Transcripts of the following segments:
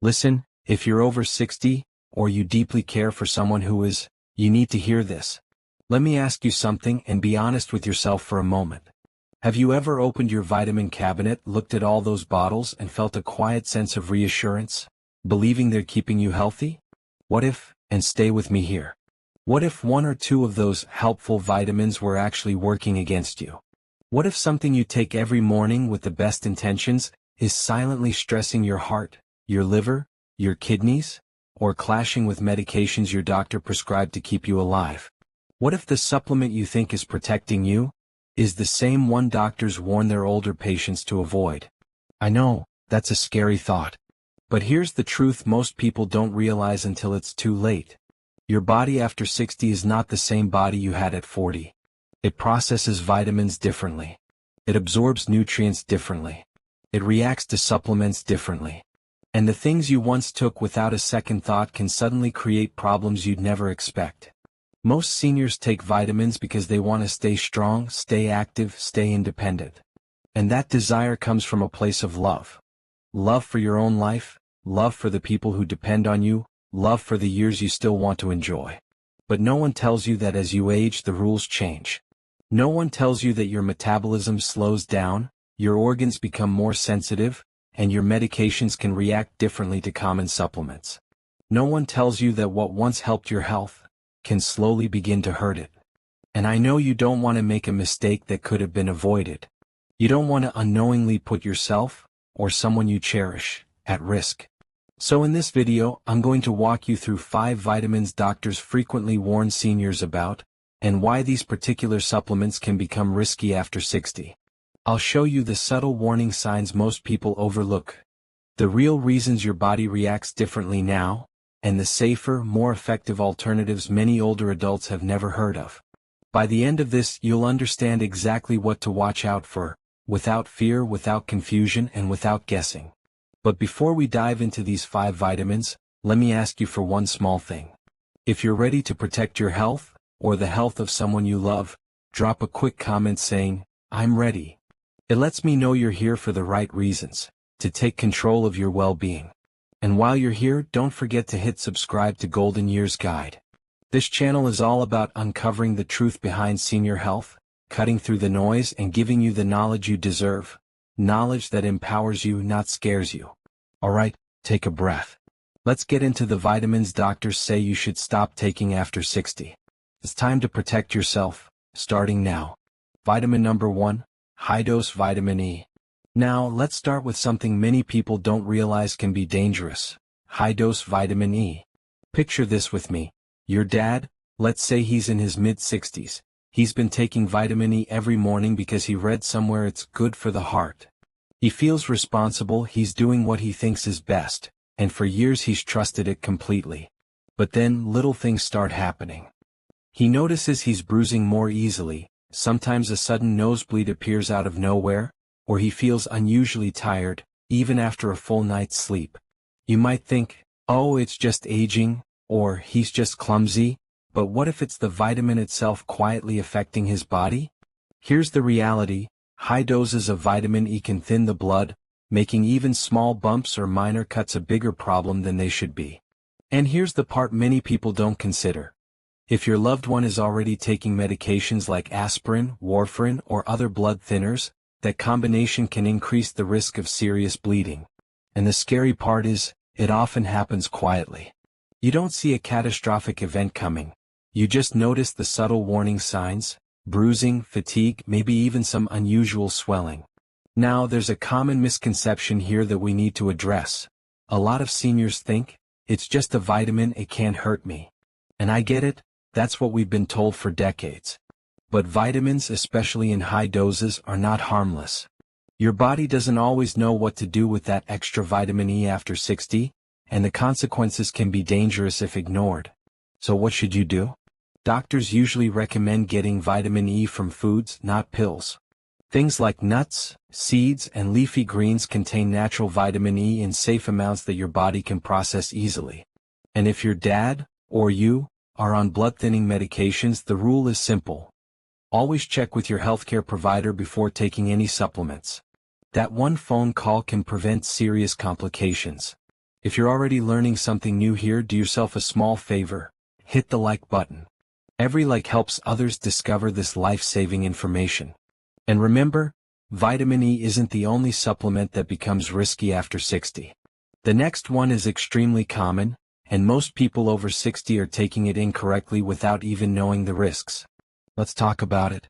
Listen, if you're over 60, or you deeply care for someone who is, you need to hear this. Let me ask you something and be honest with yourself for a moment. Have you ever opened your vitamin cabinet, looked at all those bottles and felt a quiet sense of reassurance, believing they're keeping you healthy? What if, and stay with me here, what if one or two of those helpful vitamins were actually working against you? What if something you take every morning with the best intentions is silently stressing your heart, your liver, your kidneys, or clashing with medications your doctor prescribed to keep you alive? What if the supplement you think is protecting you is the same one doctors warn their older patients to avoid? I know, that's a scary thought. But here's the truth most people don't realize until it's too late. Your body after 60 is not the same body you had at 40. It processes vitamins differently. It absorbs nutrients differently. It reacts to supplements differently. And the things you once took without a second thought can suddenly create problems you'd never expect. Most seniors take vitamins because they want to stay strong, stay active, stay independent. And that desire comes from a place of love. Love for your own life, love for the people who depend on you, love for the years you still want to enjoy. But no one tells you that as you age the rules change. No one tells you that your metabolism slows down, your organs become more sensitive, and your medications can react differently to common supplements. No one tells you that what once helped your health can slowly begin to hurt it. And I know you don't want to make a mistake that could have been avoided. You don't want to unknowingly put yourself, or someone you cherish, at risk. So in this video, I'm going to walk you through 5 vitamins doctors frequently warn seniors about, and why these particular supplements can become risky after 60. I'll show you the subtle warning signs most people overlook, the real reasons your body reacts differently now, and the safer, more effective alternatives many older adults have never heard of. By the end of this, you'll understand exactly what to watch out for, without fear, without confusion, and without guessing. But before we dive into these 5 vitamins, let me ask you for one small thing. If you're ready to protect your health, or the health of someone you love, drop a quick comment saying, "I'm ready." It lets me know you're here for the right reasons, to take control of your well-being. And while you're here, don't forget to hit subscribe to Golden Years Guide. This channel is all about uncovering the truth behind senior health, cutting through the noise and giving you the knowledge you deserve. Knowledge that empowers you, not scares you. Alright, take a breath. Let's get into the vitamins doctors say you should stop taking after 60. It's time to protect yourself, starting now. Vitamin number 1, high-dose vitamin E. Now, let's start with something many people don't realize can be dangerous. High-dose vitamin E. Picture this with me. Your dad, let's say he's in his mid-60s. He's been taking vitamin E every morning because he read somewhere it's good for the heart. He feels responsible, he's doing what he thinks is best, and for years he's trusted it completely. But then, little things start happening. He notices he's bruising more easily, sometimes a sudden nosebleed appears out of nowhere, or he feels unusually tired, even after a full night's sleep. You might think, oh, it's just aging, or he's just clumsy. But what if it's the vitamin itself quietly affecting his body? Here's the reality: high doses of vitamin E can thin the blood, making even small bumps or minor cuts a bigger problem than they should be. And here's the part many people don't consider. If your loved one is already taking medications like aspirin, warfarin, or other blood thinners, that combination can increase the risk of serious bleeding. And the scary part is, it often happens quietly. You don't see a catastrophic event coming. You just notice the subtle warning signs: bruising, fatigue, maybe even some unusual swelling. Now, there's a common misconception here that we need to address. A lot of seniors think, it's just a vitamin, it can't hurt me. And I get it, that's what we've been told for decades. But vitamins, especially in high doses, are not harmless. Your body doesn't always know what to do with that extra vitamin E after 60, and the consequences can be dangerous if ignored. So what should you do? Doctors usually recommend getting vitamin E from foods, not pills. Things like nuts, seeds, and leafy greens contain natural vitamin E in safe amounts that your body can process easily. And if your dad, or you, are on blood-thinning medications, the rule is simple. Always check with your healthcare provider before taking any supplements. That one phone call can prevent serious complications. If you're already learning something new here, do yourself a small favor. Hit the like button. Every like helps others discover this life-saving information. And remember, vitamin E isn't the only supplement that becomes risky after 60. The next one is extremely common, and most people over 60 are taking it incorrectly without even knowing the risks. Let's talk about it.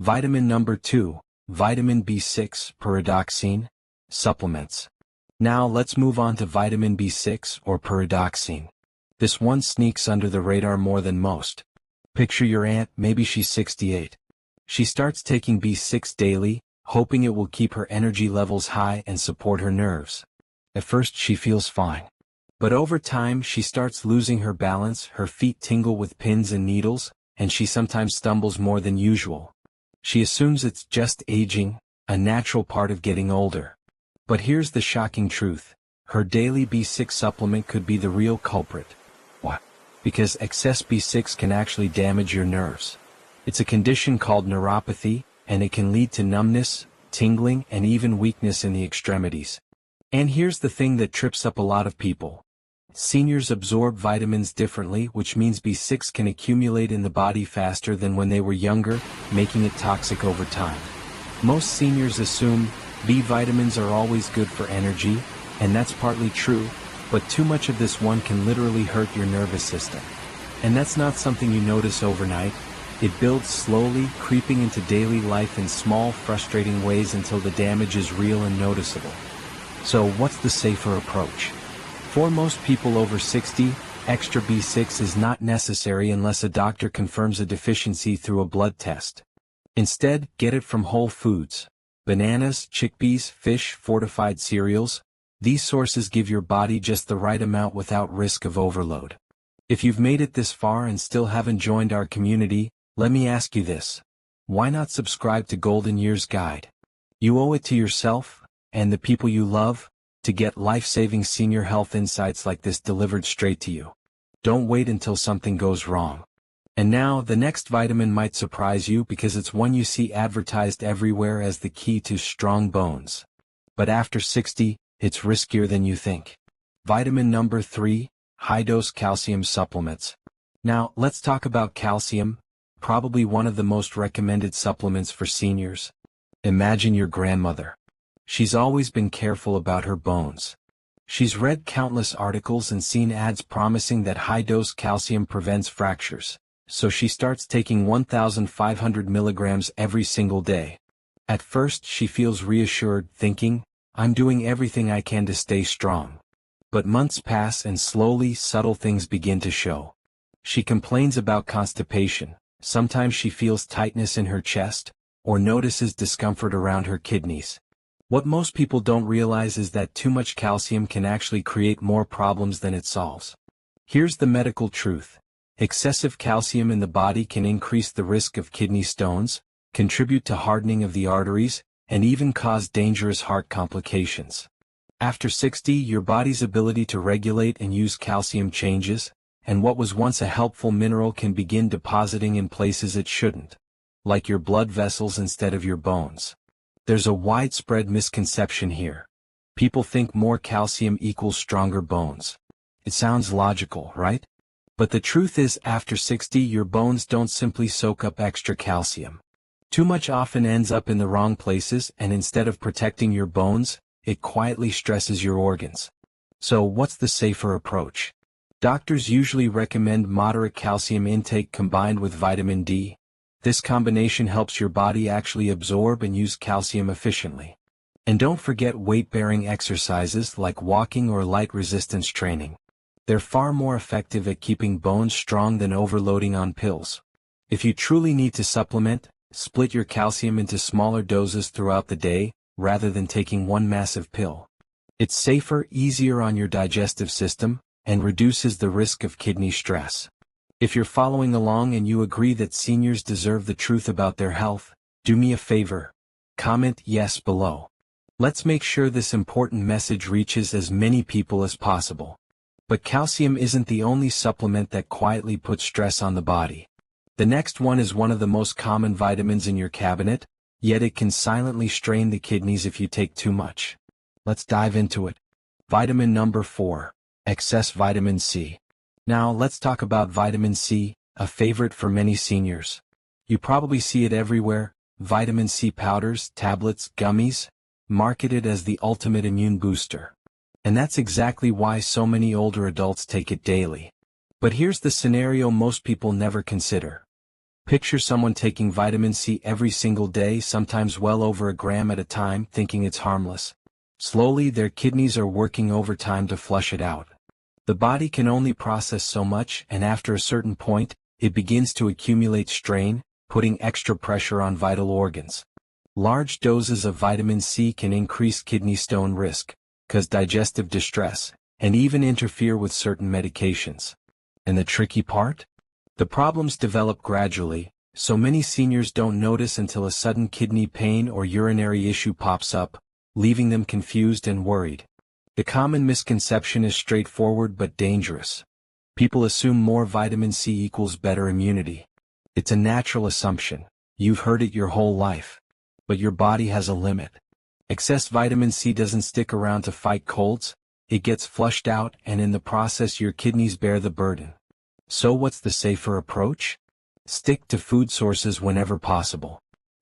Vitamin number 2, vitamin B6, pyridoxine, supplements. Now let's move on to vitamin B6 or pyridoxine. This one sneaks under the radar more than most. Picture your aunt, maybe she's 68. She starts taking B6 daily, hoping it will keep her energy levels high and support her nerves. At first she feels fine. But over time she starts losing her balance, her feet tingle with pins and needles, and she sometimes stumbles more than usual. She assumes it's just aging, a natural part of getting older. But here's the shocking truth. Her daily B6 supplement could be the real culprit. What? Because excess B6 can actually damage your nerves. It's a condition called neuropathy, and it can lead to numbness, tingling, and even weakness in the extremities. And here's the thing that trips up a lot of people. Seniors absorb vitamins differently, which means B6 can accumulate in the body faster than when they were younger, making it toxic over time. Most seniors assume B vitamins are always good for energy, and that's partly true, but too much of this one can literally hurt your nervous system. And that's not something you notice overnight. It builds slowly, creeping into daily life in small, frustrating ways until the damage is real and noticeable. So what's the safer approach? For most people over 60, extra B6 is not necessary unless a doctor confirms a deficiency through a blood test. Instead, get it from whole foods. Bananas, chickpeas, fish, fortified cereals. These sources give your body just the right amount without risk of overload. If you've made it this far and still haven't joined our community, let me ask you this. Why not subscribe to Golden Years Guide? You owe it to yourself, and the people you love, to get life-saving senior health insights like this delivered straight to you. Don't wait until something goes wrong. And now, the next vitamin might surprise you because it's one you see advertised everywhere as the key to strong bones. But after 60, it's riskier than you think. Vitamin number 3, high-dose calcium supplements. Now, let's talk about calcium, probably one of the most recommended supplements for seniors. Imagine your grandmother. She's always been careful about her bones. She's read countless articles and seen ads promising that high-dose calcium prevents fractures, so she starts taking 1,500 milligrams every single day. At first she feels reassured, thinking, I'm doing everything I can to stay strong. But months pass and slowly subtle things begin to show. She complains about constipation, sometimes she feels tightness in her chest, or notices discomfort around her kidneys. What most people don't realize is that too much calcium can actually create more problems than it solves. Here's the medical truth. Excessive calcium in the body can increase the risk of kidney stones, contribute to hardening of the arteries, and even cause dangerous heart complications. After 60, your body's ability to regulate and use calcium changes, and what was once a helpful mineral can begin depositing in places it shouldn't, like your blood vessels instead of your bones. There's a widespread misconception here. People think more calcium equals stronger bones. It sounds logical, right? But the truth is, after 60, your bones don't simply soak up extra calcium. Too much often ends up in the wrong places, and instead of protecting your bones, it quietly stresses your organs. So what's the safer approach? Doctors usually recommend moderate calcium intake combined with vitamin D. This combination helps your body actually absorb and use calcium efficiently. And don't forget weight-bearing exercises like walking or light resistance training. They're far more effective at keeping bones strong than overloading on pills. If you truly need to supplement, split your calcium into smaller doses throughout the day, rather than taking one massive pill. It's safer, easier on your digestive system, and reduces the risk of kidney stress. If you're following along and you agree that seniors deserve the truth about their health, do me a favor. Comment yes below. Let's make sure this important message reaches as many people as possible. But calcium isn't the only supplement that quietly puts stress on the body. The next one is one of the most common vitamins in your cabinet, yet it can silently strain the kidneys if you take too much. Let's dive into it. Vitamin number 4, excess vitamin C. Now let's talk about vitamin C, a favorite for many seniors. You probably see it everywhere: vitamin C powders, tablets, gummies, marketed as the ultimate immune booster. And that's exactly why so many older adults take it daily. But here's the scenario most people never consider. Picture someone taking vitamin C every single day, sometimes well over a gram at a time, thinking it's harmless. Slowly, their kidneys are working overtime to flush it out. The body can only process so much, and after a certain point, it begins to accumulate strain, putting extra pressure on vital organs. Large doses of vitamin C can increase kidney stone risk, cause digestive distress, and even interfere with certain medications. And the tricky part? The problems develop gradually, so many seniors don't notice until a sudden kidney pain or urinary issue pops up, leaving them confused and worried. The common misconception is straightforward but dangerous. People assume more vitamin C equals better immunity. It's a natural assumption. You've heard it your whole life. But your body has a limit. Excess vitamin C doesn't stick around to fight colds. It gets flushed out, and in the process your kidneys bear the burden. So what's the safer approach? Stick to food sources whenever possible.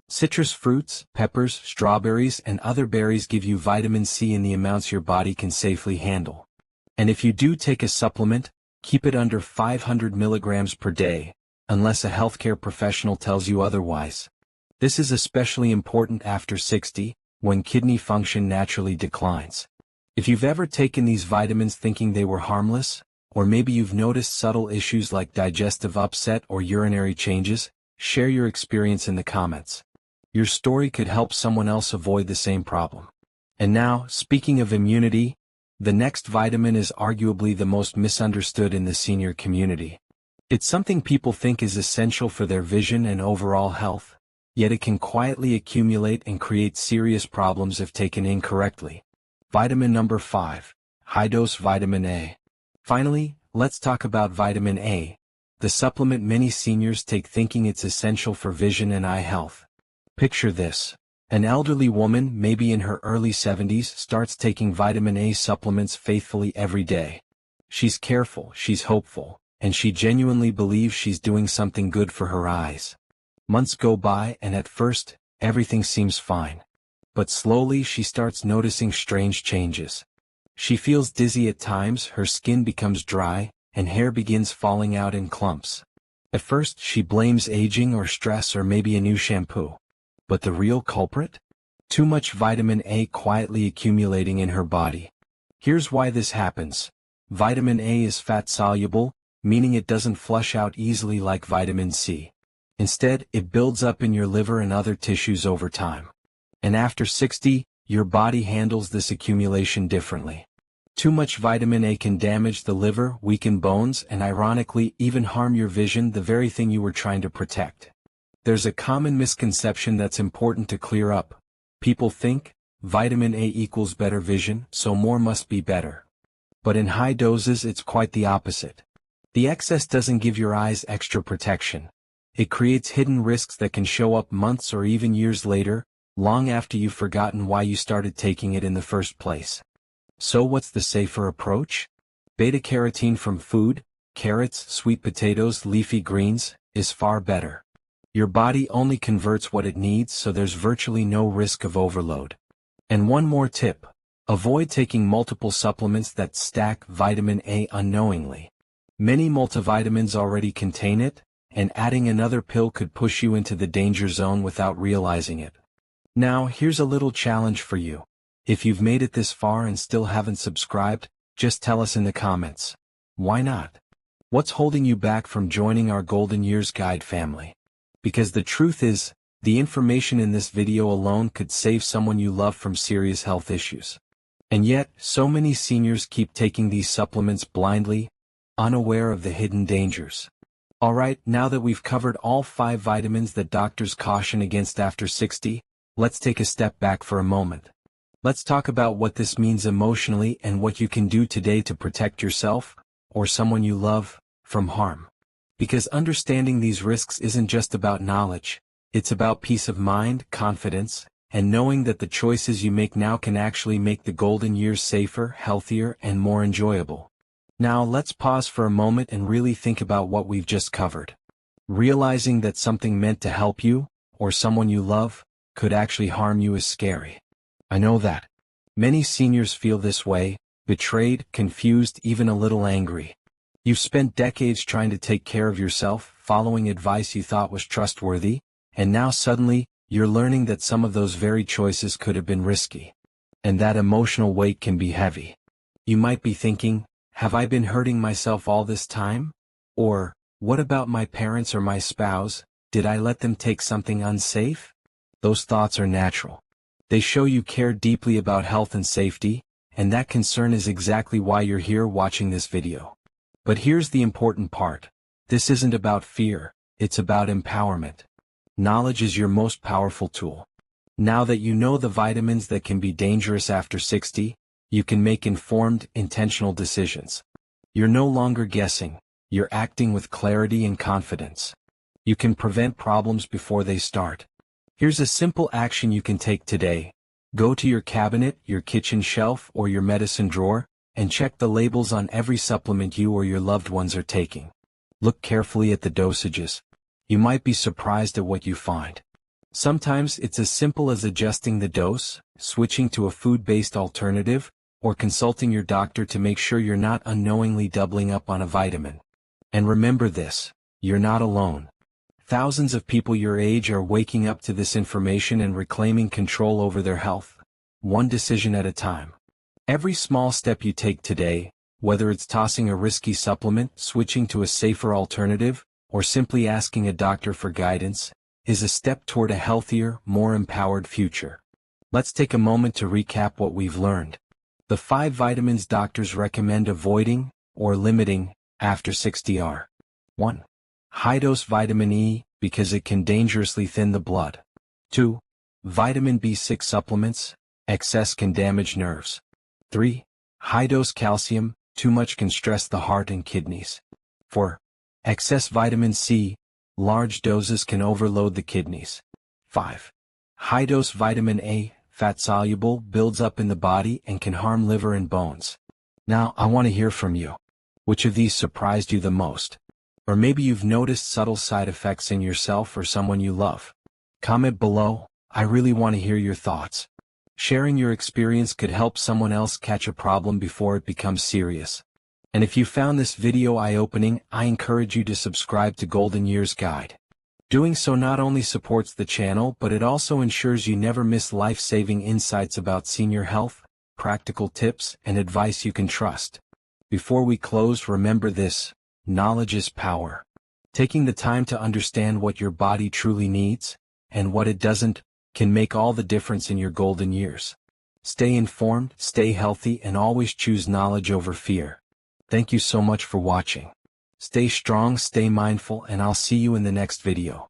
Citrus fruits, peppers, strawberries, and other berries give you vitamin C in the amounts your body can safely handle. And if you do take a supplement, keep it under 500 milligrams per day, unless a healthcare professional tells you otherwise. This is especially important after 60, when kidney function naturally declines. If you've ever taken these vitamins thinking they were harmless, or maybe you've noticed subtle issues like digestive upset or urinary changes, share your experience in the comments. Your story could help someone else avoid the same problem. And now, speaking of immunity, the next vitamin is arguably the most misunderstood in the senior community. It's something people think is essential for their vision and overall health, yet it can quietly accumulate and create serious problems if taken incorrectly. Vitamin number 5, high-dose vitamin A. Finally, let's talk about vitamin A, the supplement many seniors take thinking it's essential for vision and eye health. Picture this. An elderly woman, maybe in her early 70s, starts taking vitamin A supplements faithfully every day. She's careful, she's hopeful, and she genuinely believes she's doing something good for her eyes. Months go by, and at first, everything seems fine. But slowly she starts noticing strange changes. She feels dizzy at times, her skin becomes dry, and hair begins falling out in clumps. At first she blames aging or stress or maybe a new shampoo. But the real culprit? Too much vitamin A quietly accumulating in her body. Here's why this happens. Vitamin A is fat-soluble, meaning it doesn't flush out easily like vitamin C. Instead, it builds up in your liver and other tissues over time. And after 60, your body handles this accumulation differently. Too much vitamin A can damage the liver, weaken bones, and ironically even harm your vision, the very thing you were trying to protect. There's a common misconception that's important to clear up. People think, vitamin A equals better vision, so more must be better. But in high doses it's quite the opposite. The excess doesn't give your eyes extra protection. It creates hidden risks that can show up months or even years later, long after you've forgotten why you started taking it in the first place. So what's the safer approach? Beta-carotene from food, carrots, sweet potatoes, leafy greens, is far better. Your body only converts what it needs, so there's virtually no risk of overload. And one more tip. Avoid taking multiple supplements that stack vitamin A unknowingly. Many multivitamins already contain it, and adding another pill could push you into the danger zone without realizing it. Now, here's a little challenge for you. If you've made it this far and still haven't subscribed, just tell us in the comments. Why not? What's holding you back from joining our Golden Years Guide family? Because the truth is, the information in this video alone could save someone you love from serious health issues. And yet, so many seniors keep taking these supplements blindly, unaware of the hidden dangers. Alright, now that we've covered all 5 vitamins that doctors caution against after 60, let's take a step back for a moment. Let's talk about what this means emotionally and what you can do today to protect yourself, or someone you love, from harm. Because understanding these risks isn't just about knowledge, it's about peace of mind, confidence, and knowing that the choices you make now can actually make the golden years safer, healthier, and more enjoyable. Now let's pause for a moment and really think about what we've just covered. Realizing that something meant to help you, or someone you love, could actually harm you is scary. I know that. Many seniors feel this way, betrayed, confused, even a little angry. You've spent decades trying to take care of yourself, following advice you thought was trustworthy, and now suddenly, you're learning that some of those very choices could have been risky. And that emotional weight can be heavy. You might be thinking, have I been hurting myself all this time? Or, what about my parents or my spouse? Did I let them take something unsafe? Those thoughts are natural. They show you care deeply about health and safety, and that concern is exactly why you're here watching this video. But here's the important part. This isn't about fear, it's about empowerment. Knowledge is your most powerful tool. Now that you know the vitamins that can be dangerous after 60, you can make informed, intentional decisions. You're no longer guessing, you're acting with clarity and confidence. You can prevent problems before they start. Here's a simple action you can take today. Go to your cabinet, your kitchen shelf, or your medicine drawer, and check the labels on every supplement you or your loved ones are taking. Look carefully at the dosages. You might be surprised at what you find. Sometimes it's as simple as adjusting the dose, switching to a food-based alternative, or consulting your doctor to make sure you're not unknowingly doubling up on a vitamin. And remember this, you're not alone. Thousands of people your age are waking up to this information and reclaiming control over their health, one decision at a time. Every small step you take today, whether it's tossing a risky supplement, switching to a safer alternative, or simply asking a doctor for guidance, is a step toward a healthier, more empowered future. Let's take a moment to recap what we've learned. The 5 vitamins doctors recommend avoiding, or limiting, after 60 are 1. High-dose vitamin E, because it can dangerously thin the blood. 2. Vitamin B6 supplements, excess can damage nerves. 3. High-dose calcium, too much can stress the heart and kidneys. 4. Excess vitamin C, large doses can overload the kidneys. 5. High-dose vitamin A, fat-soluble, builds up in the body and can harm liver and bones. Now, I want to hear from you. Which of these surprised you the most? Or maybe you've noticed subtle side effects in yourself or someone you love. Comment below, I really want to hear your thoughts. Sharing your experience could help someone else catch a problem before it becomes serious. And if you found this video eye-opening, I encourage you to subscribe to Golden Years Guide. Doing so not only supports the channel, but it also ensures you never miss life-saving insights about senior health, practical tips, and advice you can trust. Before we close, remember this, knowledge is power. Taking the time to understand what your body truly needs, and what it doesn't, can make all the difference in your golden years. Stay informed, stay healthy, and always choose knowledge over fear. Thank you so much for watching. Stay strong, stay mindful, and I'll see you in the next video.